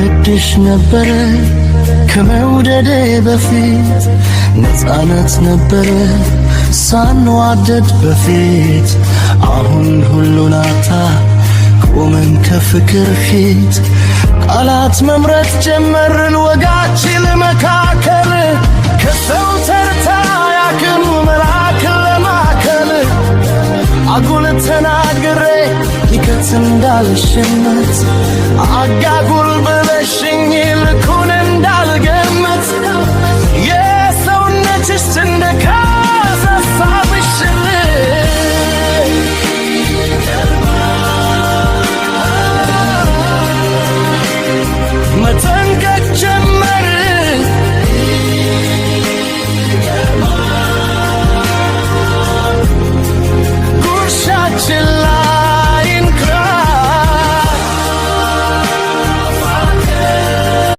ወድሽ ነበረ ከመውደዴ በፊት ነፃነት ነበረ ሳንዋደድ በፊት አሁን ሁሉን አታ ቆመን ከፍቅር ፊት ቃላት መምረጥ ጀመርን ወጋችን መካከል ከሰው ተርታ ያክኑ መላክ ለማከል አጉል ተናግሬ ይከት እንዳልሽነት አጋጉል